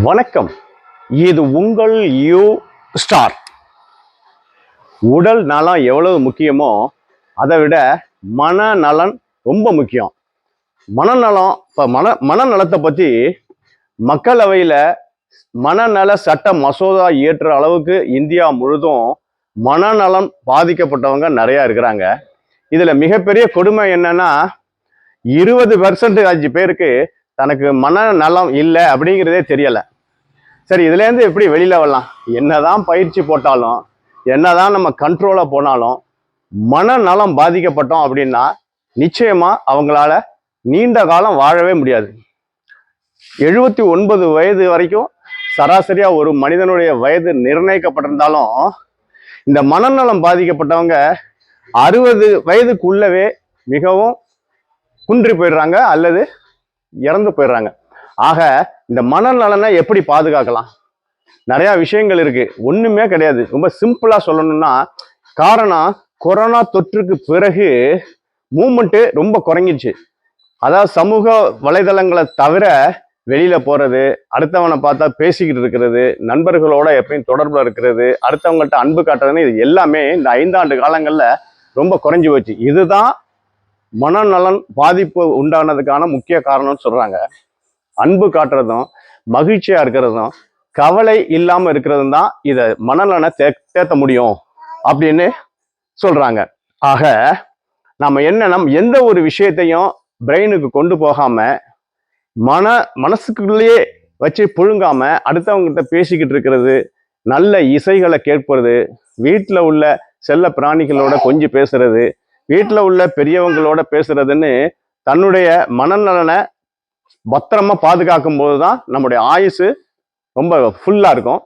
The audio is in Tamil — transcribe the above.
வணக்கம். இது உங்கள் யூ ஸ்டார். உடல் நலம் எவ்வளவு முக்கியமோ அதை விட மனநலன் ரொம்ப முக்கியம். மனநலம் இப்போ மனநலத்தை பற்றி மக்களவையில் மனநல சட்ட மசோதா இயற்ற அளவுக்கு இந்தியா முழுதும் மனநலம் பாதிக்கப்பட்டவங்க நிறையா இருக்கிறாங்க. இதில் மிகப்பெரிய கொடுமை என்னன்னா 20% பேருக்கு தனக்கு மனநலம் இல்லை அப்படிங்கிறதே தெரியலை. சரி, இதுலேருந்து எப்படி வெளியில் வரலாம்? என்னதான் பயிற்சி போட்டாலும், என்னதான் நம்ம கண்ட்ரோலாக போனாலும், மனநலம் பாதிக்கப்பட்டோம் அப்படின்னா நிச்சயமாக அவங்களால நீண்ட காலம் வாழவே முடியாது. 79 வயது வரைக்கும் சராசரியாக ஒரு மனிதனுடைய வயது நிர்ணயிக்கப்பட்டிருந்தாலும், இந்த மனநலம் பாதிக்கப்பட்டவங்க 60 வயதுக்குள்ளவே மிகவும் குன்றி போயிடுறாங்க அல்லது இறந்து போயிடுறாங்க. ஆக இந்த மனநலனை எப்படி பாதுகாக்கலாம்? நிறைய விஷயங்கள் இருக்கு, ஒண்ணுமே கிடையாது. ரொம்ப சிம்பிளா சொல்லணும்னா, காரணம் கொரோனா தொற்றுக்கு பிறகு மூமெண்ட் ரொம்ப குறைஞ்சிச்சு. அதாவது சமூக வலைதளங்களை தவிர வெளியில போறது, அடுத்தவனை பார்த்தா பேசிக்கிட்டு இருக்கிறது, நண்பர்களோட எப்பயும் தொடர்புல இருக்கிறது, அடுத்தவங்கள்ட்ட அன்பு காட்டுறதுன்னு இது எல்லாமே இந்த 5 ஆண்டு காலங்கள்ல ரொம்ப குறைஞ்சி போச்சு. இதுதான் மனநலன் பாதிப்பு உண்டானதுக்கான முக்கிய காரணம்னு சொல்றாங்க. அன்பு காட்டுறதும் மகிழ்ச்சியா இருக்கிறதும் கவலை இல்லாம இருக்கிறதும் தான் இதை மனநலனை தேத்த முடியும் அப்படின்னு சொல்றாங்க. ஆக நம்ம எந்த ஒரு விஷயத்தையும் பிரெயினுக்கு கொண்டு போகாம மனசுக்குள்ளேயே வச்சு புழுங்காம அடுத்தவங்ககிட்ட பேசிக்கிட்டு இருக்கிறது, நல்ல இசைகளை கேட்பது, வீட்டில் உள்ள செல்ல பிராணிகளோட கொஞ்சம் பேசுறது, வீட்டில் உள்ள பெரியவங்களோட பேசுறதுன்னு தன்னுடைய மனநலனை பத்திரமா பாதுகாக்கும் போதுதான் நம்முடைய ஆயுசு ரொம்ப ஃபுல்லா இருக்கும்.